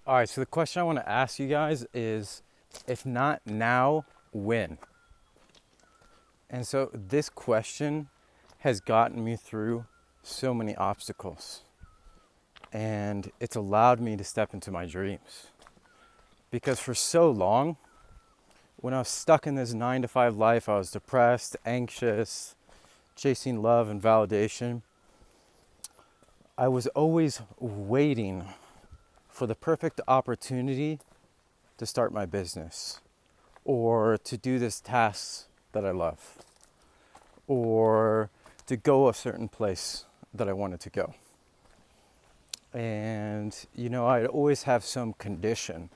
All right, so the question I want to ask you guys is if not now, when? And so this question has gotten me through so many obstacles and it's allowed me to step into my dreams. Because for so long, when I was stuck in this 9 to 5 life, I was depressed, anxious, chasing love and validation. I was always waiting for the perfect opportunity to start my business or to do this task that I love or to go a certain place that I wanted to go. And, I'd always have some condition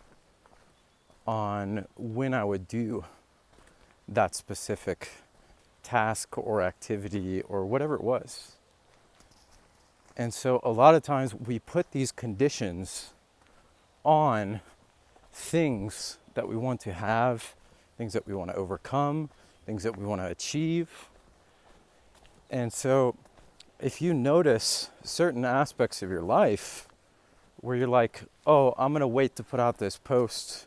on when I would do that specific task or activity or whatever it was. And so a lot of times we put these conditions on things that we want to have, things that we want to overcome, things that we want to achieve. And so if you notice certain aspects of your life where you're like, oh, I'm going to wait to put out this post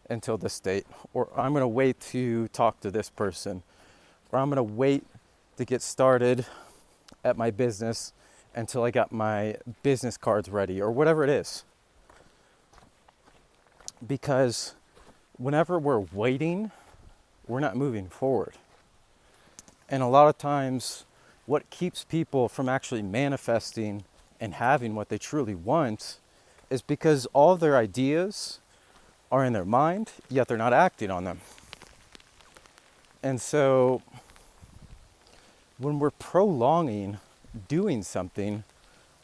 until this date, or I'm going to wait to talk to this person, or I'm going to wait to get started at my business until I got my business cards ready, or whatever it is. Because whenever we're waiting, we're not moving forward. And a lot of times, what keeps people from actually manifesting and having what they truly want is because all of their ideas are in their mind, yet they're not acting on them. And so when we're prolonging doing something,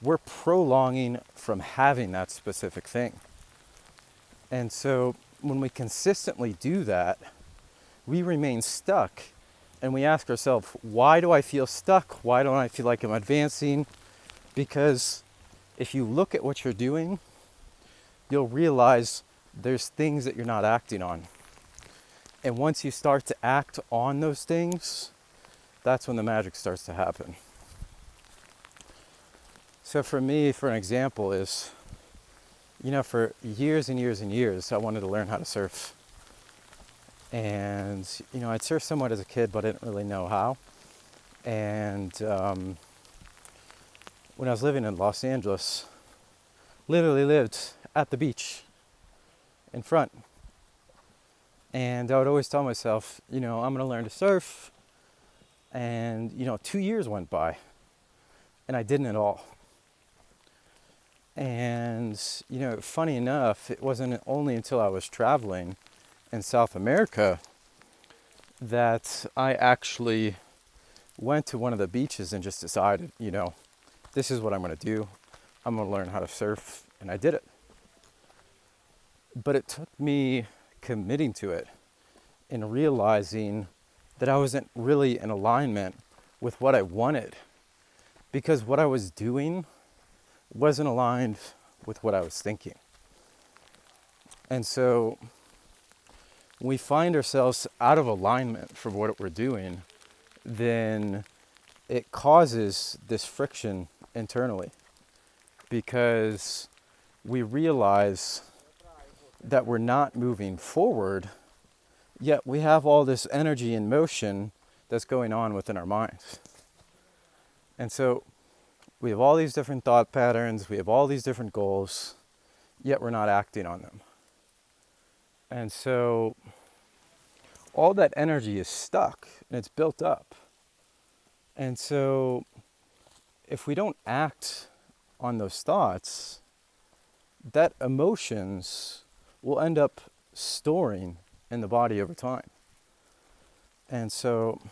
we're prolonging from having that specific thing. And so when we consistently do that, we remain stuck and we ask ourselves, why do I feel stuck? Why don't I feel like I'm advancing? Because if you look at what you're doing, you'll realize there's things that you're not acting on. And once you start to act on those things, that's when the magic starts to happen. So for me, for an example is, for years and years and years, I wanted to learn how to surf. And, I'd surfed somewhat as a kid, but I didn't really know how. And when I was living in Los Angeles, literally lived at the beach in front. And I would always tell myself, I'm going to learn to surf. And, 2 years went by and I didn't at all. And, funny enough, it wasn't only until I was traveling in South America that I actually went to one of the beaches and just decided, this is what I'm going to do. I'm going to learn how to surf. And I did it. But it took me committing to it and realizing that I wasn't really in alignment with what I wanted, because what I was doing wasn't aligned with what I was thinking. And so when we find ourselves out of alignment for what we're doing, then it causes this friction internally, because we realize that we're not moving forward, yet we have all this energy and motion that's going on within our minds. And so we have all these different thought patterns, we have all these different goals, yet we're not acting on them. And so all that energy is stuck and it's built up. And so if we don't act on those thoughts, that emotions will end up storing in the body over time. And so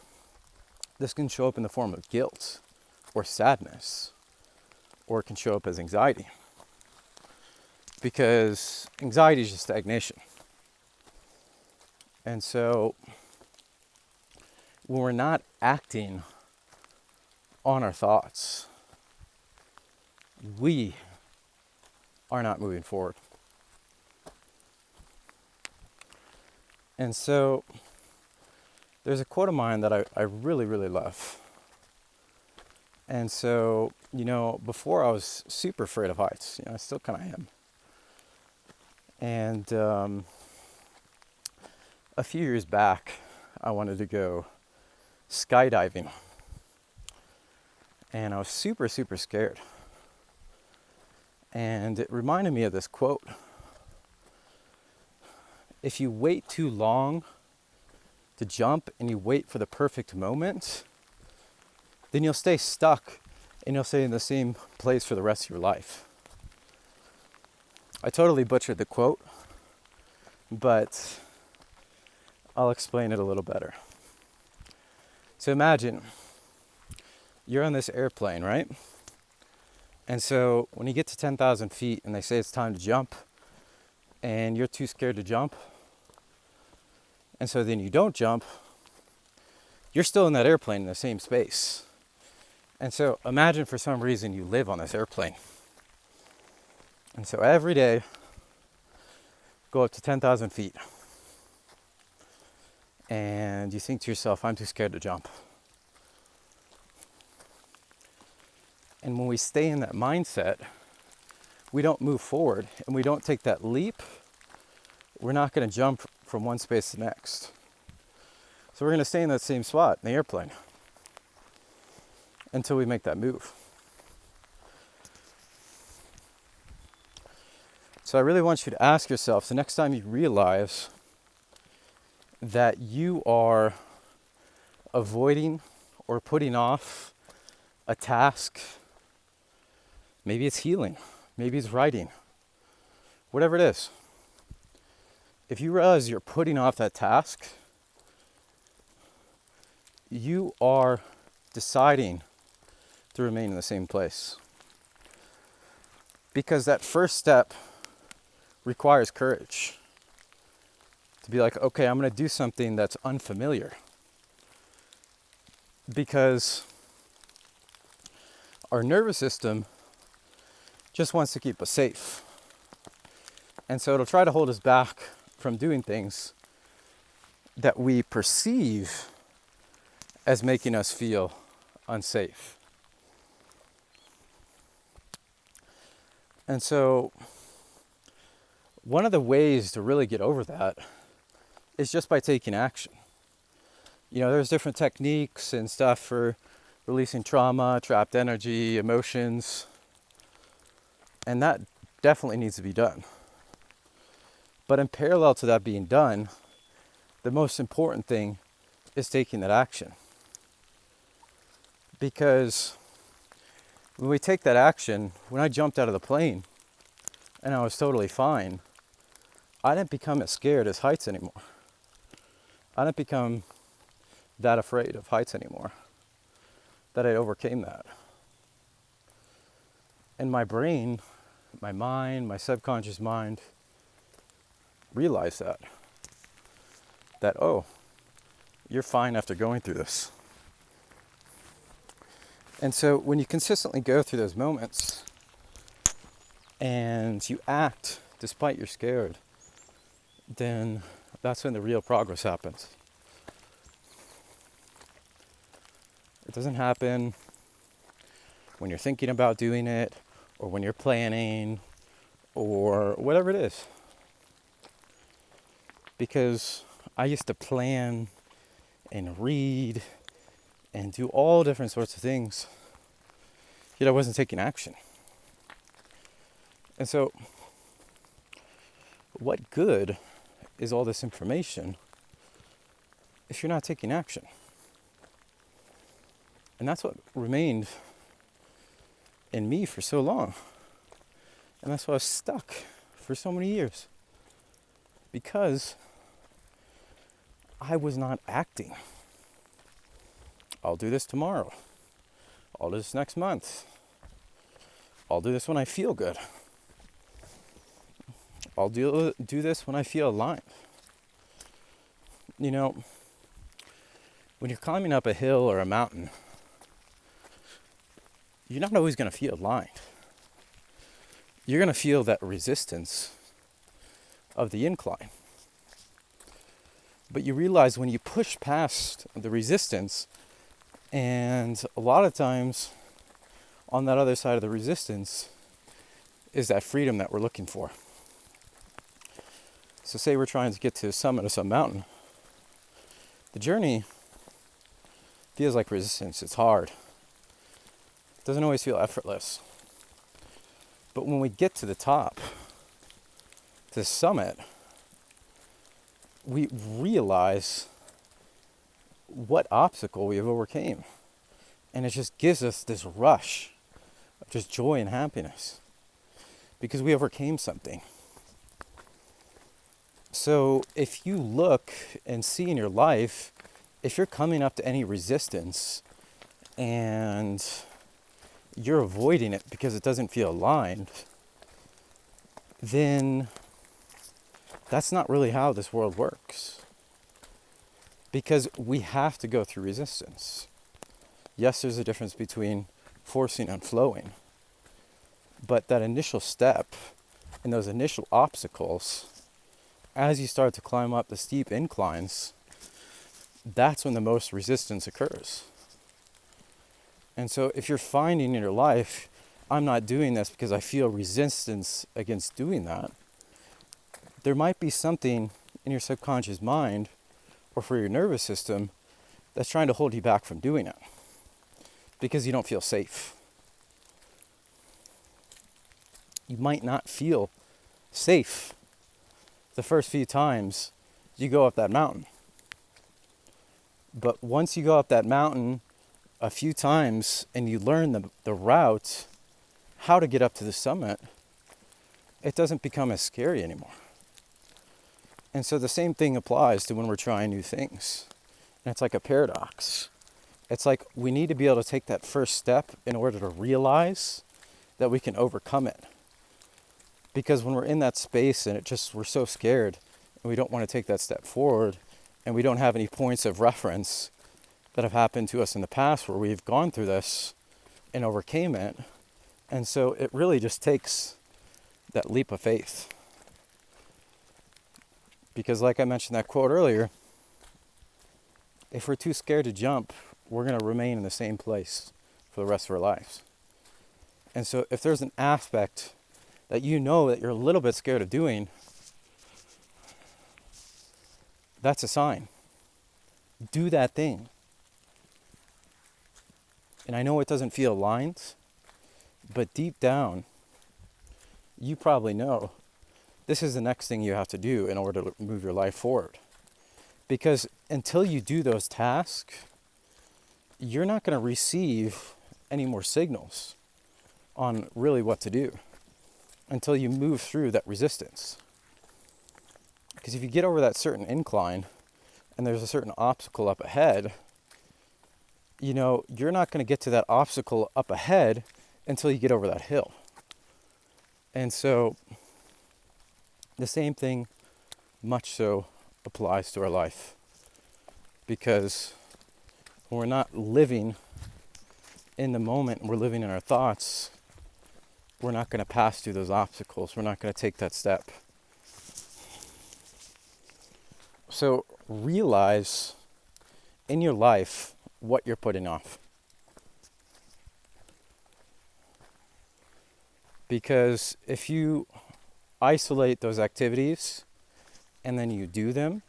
this can show up in the form of guilt or sadness, or it can show up as anxiety, because anxiety is just stagnation. And so when we're not acting on our thoughts, we are not moving forward. And so there's a quote of mine that I really, really love. And so, before I was super afraid of heights, I still kind of am. And a few years back, I wanted to go skydiving. And I was super, super scared. And it reminded me of this quote. If you wait too long to jump and you wait for the perfect moment, then you'll stay stuck and you'll stay in the same place for the rest of your life. I totally butchered the quote, but I'll explain it a little better. So imagine you're on this airplane, right? And so when you get to 10,000 feet and they say it's time to jump and you're too scared to jump, and so then you don't jump, you're still in that airplane in the same space. And so imagine for some reason you live on this airplane. And so every day, go up to 10,000 feet. And you think to yourself, I'm too scared to jump. And when we stay in that mindset, we don't move forward and we don't take that leap. We're not going to jump from one space to the next. So we're going to stay in that same spot in the airplane until we make that move. So I really want you to ask yourself, the next time you realize that you are avoiding or putting off a task, maybe it's healing, maybe it's writing, whatever it is. If you realize you're putting off that task, you are deciding to remain in the same place. Because that first step requires courage. To be like, okay, I'm going to do something that's unfamiliar. Because our nervous system just wants to keep us safe. And so it'll try to hold us back from doing things that we perceive as making us feel unsafe. And so one of the ways to really get over that is just by taking action. You know, there's different techniques and stuff for releasing trauma, trapped energy, emotions, and that definitely needs to be done. But in parallel to that being done, the most important thing is taking that action. Because when we take that action, when I jumped out of the plane and I was totally fine, I didn't become as scared as heights anymore. I didn't become that afraid of heights anymore. That I overcame that. And my brain, my mind, my subconscious mind realized that. That, oh, you're fine after going through this. And so when you consistently go through those moments and you act despite you're scared, then that's when the real progress happens. It doesn't happen when you're thinking about doing it or when you're planning or whatever it is. Because I used to plan and read and do all different sorts of things, yet I wasn't taking action. And so, what good is all this information if you're not taking action? And that's what remained in me for so long. And that's why I was stuck for so many years. Because I was not acting. I'll do this tomorrow. I'll do this next month. I'll do this when I feel good. I'll do this when I feel aligned. You know, when you're climbing up a hill or a mountain, you're not always going to feel aligned. You're going to feel that resistance of the incline. But you realize when you push past the resistance, and a lot of times on that other side of the resistance is that freedom that we're looking for. So say we're trying to get to the summit of some mountain. The journey feels like resistance. It's hard. It doesn't always feel effortless. But when we get to the top, to the summit, we realize what obstacle we have overcame. And it just gives us this rush of just joy and happiness because we overcame something. So if you look and see in your life, if you're coming up to any resistance and you're avoiding it because it doesn't feel aligned, then that's not really how this world works. Because we have to go through resistance. Yes, there's a difference between forcing and flowing. But that initial step and those initial obstacles, as you start to climb up the steep inclines, that's when the most resistance occurs. And so if you're finding in your life, I'm not doing this because I feel resistance against doing that, there might be something in your subconscious mind or for your nervous system that's trying to hold you back from doing it because you don't feel safe. You might not feel safe the first few times you go up that mountain. But once you go up that mountain a few times and you learn the route, how to get up to the summit, it doesn't become as scary anymore. And so the same thing applies to when we're trying new things. And it's like a paradox. It's like we need to be able to take that first step in order to realize that we can overcome it. Because when we're in that space and we're so scared and we don't want to take that step forward and we don't have any points of reference that have happened to us in the past where we've gone through this and overcame it. And so it really just takes that leap of faith. Because like I mentioned that quote earlier, if we're too scared to jump, we're going to remain in the same place for the rest of our lives. And so if there's an aspect that you know that you're a little bit scared of doing, that's a sign. Do that thing. And I know it doesn't feel aligned, but deep down, you probably know this is the next thing you have to do in order to move your life forward. Because until you do those tasks, you're not going to receive any more signals on really what to do until you move through that resistance. Because if you get over that certain incline and there's a certain obstacle up ahead, you're not going to get to that obstacle up ahead until you get over that hill. And so the same thing much so applies to our life. Because when we're not living in the moment, we're living in our thoughts, we're not going to pass through those obstacles. We're not going to take that step. So realize in your life what you're putting off. Because if you isolate those activities and then you do them,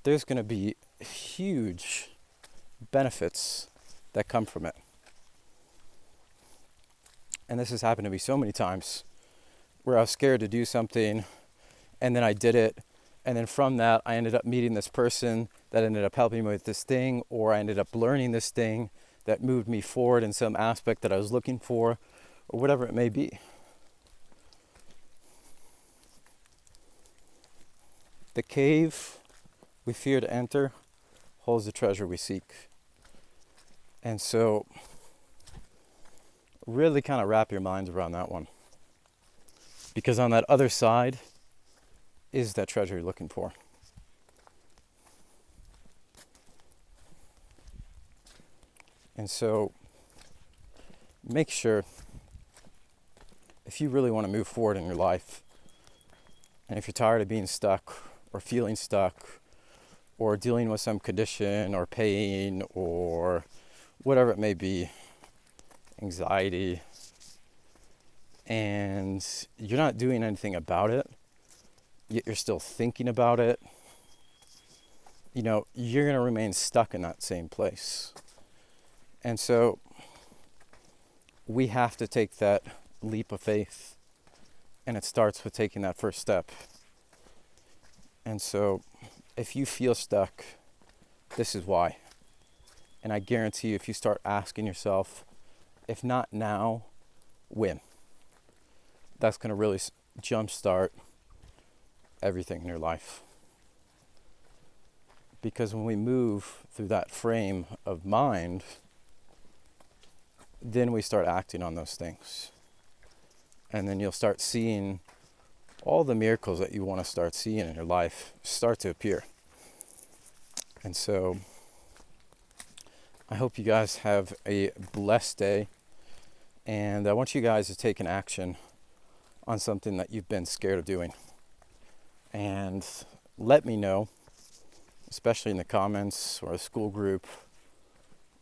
there's going to be huge benefits that come from it. And this has happened to me so many times where I was scared to do something and then I did it. And then from that, I ended up meeting this person that ended up helping me with this thing, or I ended up learning this thing that moved me forward in some aspect that I was looking for, or whatever it may be. The cave we fear to enter holds the treasure we seek. And so really kind of wrap your minds around that one. Because on that other side is that treasure you're looking for. And so make sure, if you really want to move forward in your life, and if you're tired of being stuck or feeling stuck or dealing with some condition or pain or whatever it may be, anxiety, and you're not doing anything about it, yet you're still thinking about it, you're going to remain stuck in that same place. And so we have to take that leap of faith, and it starts with taking that first step. And so if you feel stuck, this is why. And I guarantee you, if you start asking yourself, if not now, when? That's going to really jumpstart everything in your life. Because when we move through that frame of mind, then we start acting on those things. And then you'll start seeing all the miracles that you want to start seeing in your life start to appear. And so I hope you guys have a blessed day. And I want you guys to take an action on something that you've been scared of doing. And let me know, especially in the comments or a school group,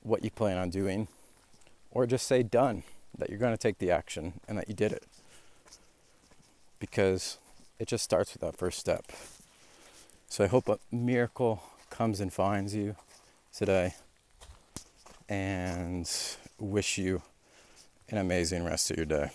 what you plan on doing. Or just say done, that you're going to take the action and that you did it. Because it just starts with that first step. So I hope a miracle comes and finds you today. And wish you an amazing rest of your day.